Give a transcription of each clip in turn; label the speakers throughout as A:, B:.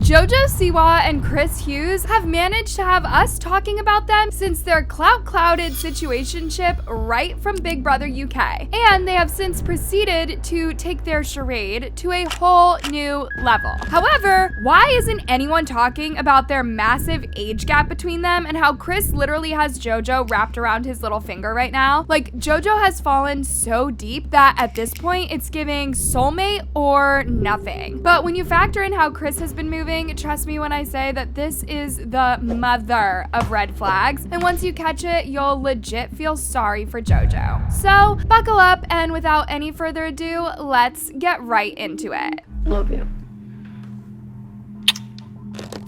A: Jojo Siwa and Cris Hughes have managed to have us talking about them since their clout-clouded situationship right from Big Brother UK. And they have since proceeded to take their charade to a whole new level. However, why isn't anyone talking about their massive age gap between them and how Cris literally has Jojo wrapped around his little finger right now? Like, Jojo has fallen so deep that at this point it's giving soulmate or nothing. But when you factor in how Cris has been moving, trust me when I say that this is the mother of red flags, and once you catch it, you'll legit feel sorry for Jojo. So buckle up, and without any further ado, let's get right into it.
B: Love you.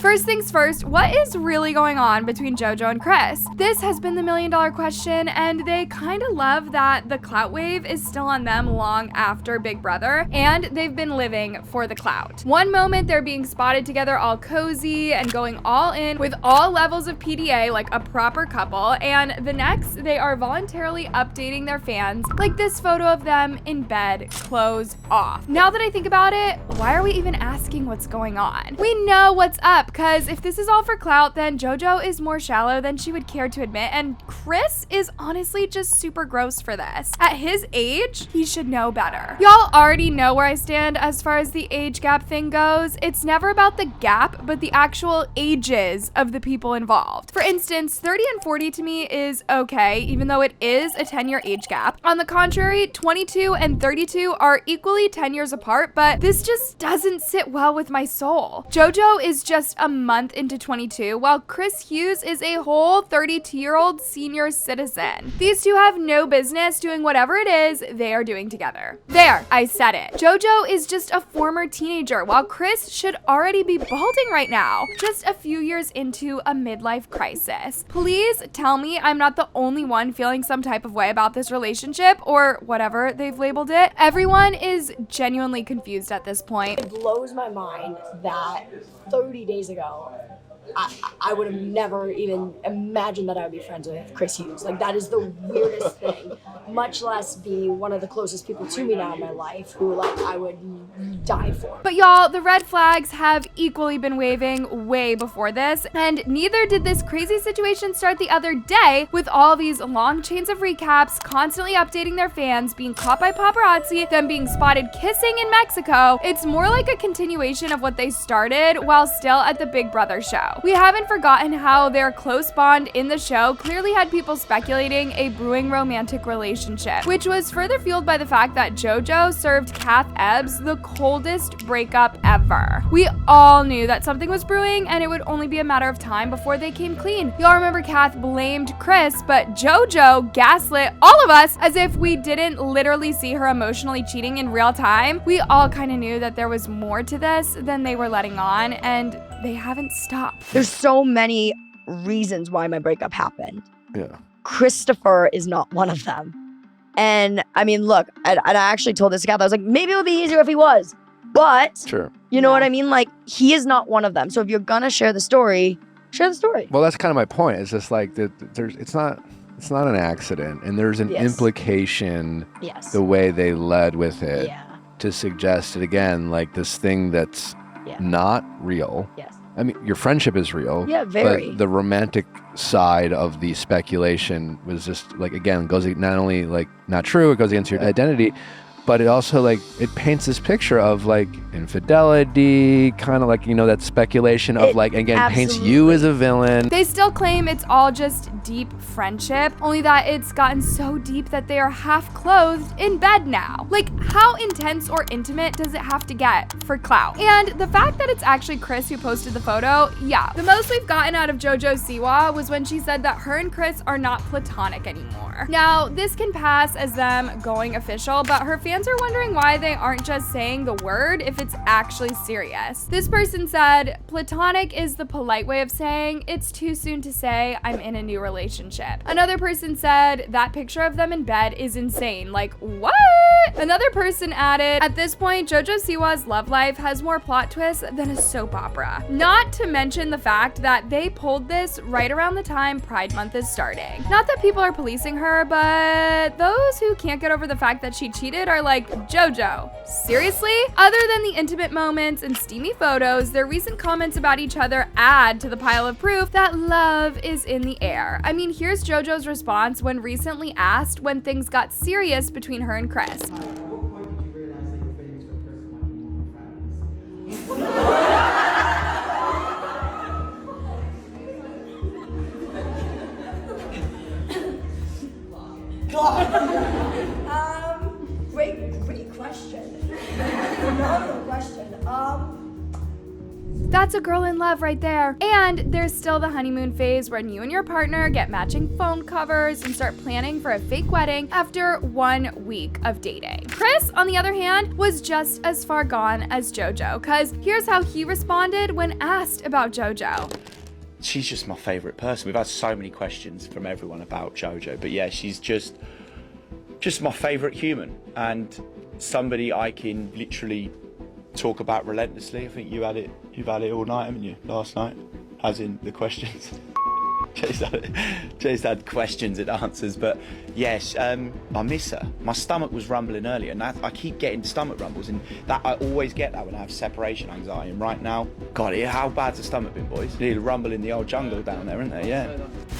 A: First things first, what is really going on between Jojo and Cris? This has been the million-dollar question, and they kind of love that the clout wave is still on them long after Big Brother, and they've been living for the clout. One moment they're being spotted together all cozy and going all in with all levels of PDA like a proper couple, and the next they are voluntarily updating their fans like this photo of them in bed, clothes off. Now that I think about it, why are we even asking what's going on? We know what's up, because if this is all for clout, then Jojo is more shallow than she would care to admit, and Cris is honestly just super gross for this. At his age, he should know better. Y'all already know where I stand as far as the age gap thing goes. It's never about the gap, but the actual ages of the people involved. For instance, 30 and 40 to me is okay, even though it is a 10-year age gap. On the contrary, 22 and 32 are equally 10 years apart, but this just doesn't sit well with my soul. Jojo is just a month into 22, while Cris Hughes is a whole 32-year-old senior citizen. These two have no business doing whatever it is they are doing together. There, I said it. Jojo is just a former teenager, while Cris should already be balding right now, just a few years into a midlife crisis. Please tell me I'm not the only one feeling some type of way about this relationship, or whatever they've labeled it. Everyone is genuinely confused at this point.
B: It blows my mind that 30 days ago, I would have never even imagined that I would be friends with Cris Hughes. Like, that is the weirdest thing, much less be one of the closest people to me now in my life who, like, I would die for.
A: But y'all, the red flags have equally been waving way before this, and neither did this crazy situation start the other day with all these long chains of recaps, constantly updating their fans, being caught by paparazzi, them being spotted kissing in Mexico. It's more like a continuation of what they started while still at the Big Brother show. We haven't forgotten how their close bond in the show clearly had people speculating a brewing romantic relationship, which was further fueled by the fact that Jojo served Kath Ebbs the coldest breakup ever. We all knew that something was brewing, and it would only be a matter of time before they came clean. Y'all remember Kath blamed Cris, but Jojo gaslit all of us as if we didn't literally see her emotionally cheating in real time. We all kind of knew that there was more to this than they were letting on, and they haven't stopped.
C: There's so many reasons why my breakup happened.
D: Yeah.
C: Christopher is not one of them. And I mean, look, and I actually told this guy, I was like, maybe it would be easier if he was. But,
D: Sure.
C: you know what I mean? Like, he is not one of them. So if you're gonna share the story, share the story.
D: Well, that's kind of my point. It's just like it's not an accident, and there's an implication
C: Yes.
D: the way they led with it
C: Yeah.
D: to suggest it again, like this thing that's not real.
C: Yes.
D: I mean, your friendship is real.
C: Yeah, very.
D: But the romantic side of the speculation was just like, again, goes not only like not true, it goes against your identity, but it also like it paints this picture of like infidelity, kind of like, you know, that speculation of like, again, paints you as a villain.
A: They still claim it's all just deep friendship, only that it's gotten so deep that they are half clothed in bed now. Like, how intense or intimate does it have to get for clout? And the fact that it's actually Cris who posted the photo, yeah. The most we've gotten out of Jojo Siwa was when she said that her and Cris are not platonic anymore. Now, this can pass as them going official, but her fans are wondering why they aren't just saying the word if it's actually serious. This person said, platonic is the polite way of saying it's too soon to say I'm in a new relationship. Another person said that picture of them in bed is insane. Like, what? Another person added, at this point, Jojo Siwa's love life has more plot twists than a soap opera. Not to mention the fact that they pulled this right around the time Pride Month is starting. Not that people are policing her, but those who can't get over the fact that she cheated are are like, Jojo, seriously? Other than the intimate moments and steamy photos, their recent comments about each other add to the pile of proof that love is in the air. I mean, here's Jojo's response when recently asked when things got serious between her and Cris.
B: Great question. Phenomenal question.
A: That's a girl in love right there. And there's still the honeymoon phase when you and your partner get matching phone covers and start planning for a fake wedding after 1 week of dating. Cris, on the other hand, was just as far gone as Jojo, cause here's how he responded when asked about Jojo.
E: She's just my favourite person. We've had so many questions from everyone about Jojo, but yeah, she's just my favourite human and somebody I can literally talk about relentlessly. I think you've had it all night, haven't you? Last night, as in the questions. Jay's had questions and answers, but yes, I miss her. My stomach was rumbling earlier, and I keep getting stomach rumbles, and that I always get that when I have separation anxiety. And right now, God, how bad's the stomach been, boys? Need a rumble in the old jungle down there, isn't there? Yeah.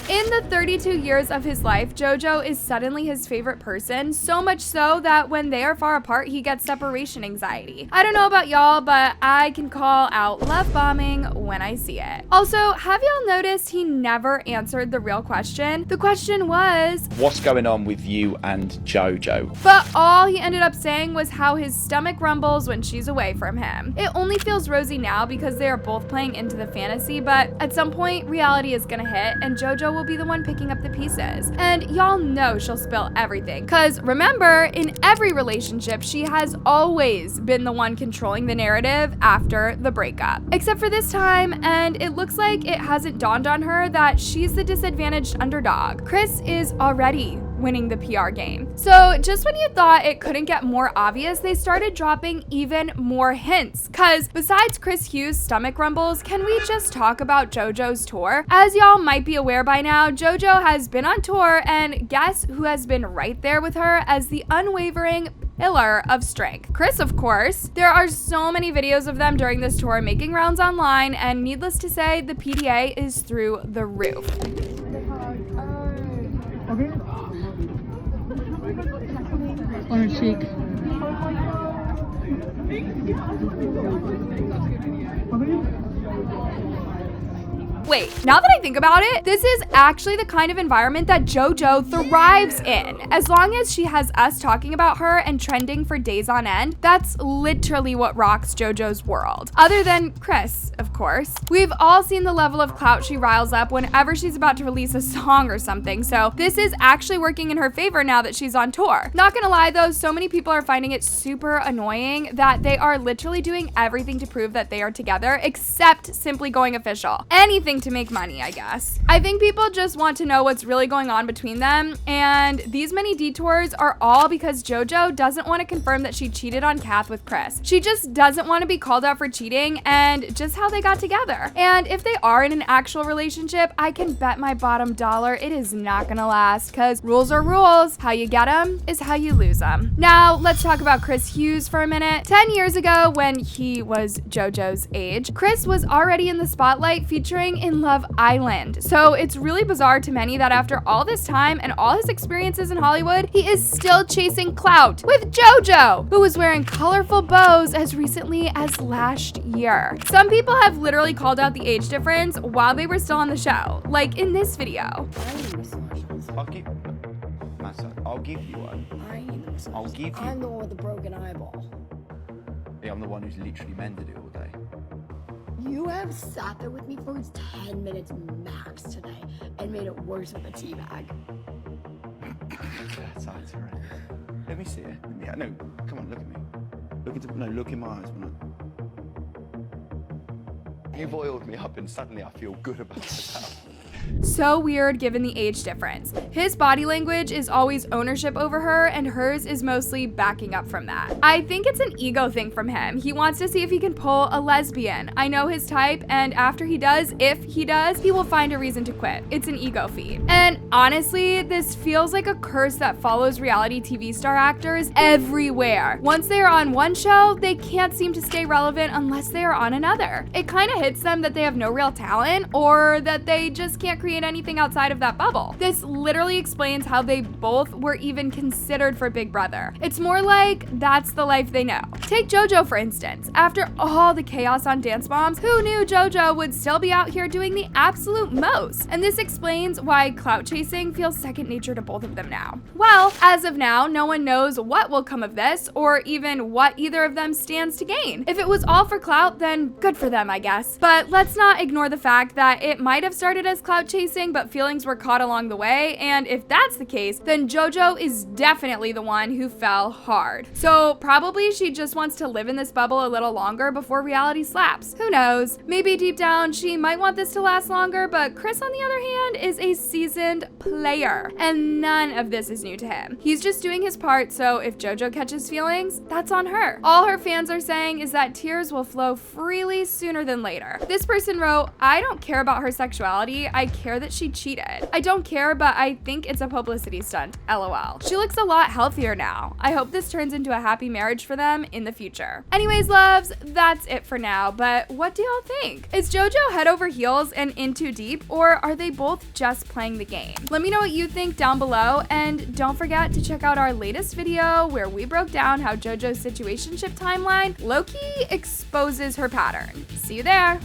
A: In the 32 years of his life, Jojo is suddenly his favorite person, so much so that when they are far apart, he gets separation anxiety. I don't know about y'all, but I can call out love bombing when I see it. Also, have y'all noticed he never answered the real question? The question was,
E: what's going on with you and Jojo?
A: But all he ended up saying was how his stomach rumbles when she's away from him. It only feels rosy now because they are both playing into the fantasy, but at some point, reality is gonna hit and Jojo will be the one picking up the pieces. And y'all know she'll spill everything. Cause remember, in every relationship, she has always been the one controlling the narrative after the breakup. Except for this time, and it looks like it hasn't dawned on her that she's the disadvantaged underdog. Cris is already winning the PR game. So just when you thought it couldn't get more obvious, they started dropping even more hints. Cause besides Cris Hughes' stomach rumbles, can we just talk about Jojo's tour? As y'all might be aware by now, Jojo has been on tour, and guess who has been right there with her as the unwavering pillar of strength? Cris, of course. There are so many videos of them during this tour making rounds online, and needless to say, the PDA is through the roof.
F: On her cheek.
A: Wait, now that I think about it, this is actually the kind of environment that Jojo thrives in. As long as she has us talking about her and trending for days on end, that's literally what rocks Jojo's world. Other than Cris, of course. We've all seen the level of clout she riles up whenever she's about to release a song or something, so this is actually working in her favor now that she's on tour. Not gonna lie though, so many people are finding it super annoying that they are literally doing everything to prove that they are together, except simply going official. Anything to make money, I guess. I think people just want to know what's really going on between them, and these many detours are all because Jojo doesn't want to confirm that she cheated on Kath with Cris. She just doesn't want to be called out for cheating and just how they got together. And if they are in an actual relationship, I can bet my bottom dollar it is not gonna last, because rules are rules. How you get them is how you lose them. Now, let's talk about Cris Hughes for a minute. 10 years ago, when he was Jojo's age, Cris was already in the spotlight featuring in Love Island. So it's really bizarre to many that after all this time and all his experiences in Hollywood, he is still chasing clout with Jojo, who was wearing colorful bows as recently as last year. Some people have literally called out the age difference while they were still on the show, like in this video.
E: I'll give you one. I'll give you.
B: I'm the one with the broken eyeball.
E: Yeah, I'm the one who's literally mended it all day.
B: You have sat there with me for 10 minutes max today and made it worse with a tea bag.
E: That's all right. Let me see it. No, come on, look at me. Look in my eyes. You've oiled me up and suddenly I feel good about myself.
A: So weird given the age difference. His body language is always ownership over her, and hers is mostly backing up from that. I think it's an ego thing from him. He wants to see if he can pull a lesbian. I know his type, and after he does, if he does, he will find a reason to quit. It's an ego feed. And honestly, this feels like a curse that follows reality TV star actors everywhere. Once they are on one show, they can't seem to stay relevant unless they are on another. It kind of hits them that they have no real talent, or that they just can't create anything outside of that bubble. This literally explains how they both were even considered for Big Brother. It's more like that's the life they know. Take Jojo for instance. After all the chaos on Dance Moms, who knew Jojo would still be out here doing the absolute most? And this explains why clout chasing feels second nature to both of them now. Well, as of now, no one knows what will come of this, or even what either of them stands to gain. If it was all for clout, then good for them, I guess. But let's not ignore the fact that it might have started as clout chasing, but feelings were caught along the way, and if that's the case, then Jojo is definitely the one who fell hard. So probably she just wants to live in this bubble a little longer before reality slaps. Who knows? Maybe deep down she might want this to last longer, but Cris on the other hand is a seasoned player, and none of this is new to him. He's just doing his part, so if Jojo catches feelings, that's on her. All her fans are saying is that tears will flow freely sooner than later. This person wrote, "I don't care about her sexuality, I care that she cheated. I don't care, but I think it's a publicity stunt, LOL. She looks a lot healthier now. I hope this turns into a happy marriage for them in the future." Anyways, loves, that's it for now, but what do y'all think? Is Jojo head over heels and in too deep, or are they both just playing the game? Let me know what you think down below, and don't forget to check out our latest video where we broke down how Jojo's situationship timeline low-key exposes her pattern. See you there.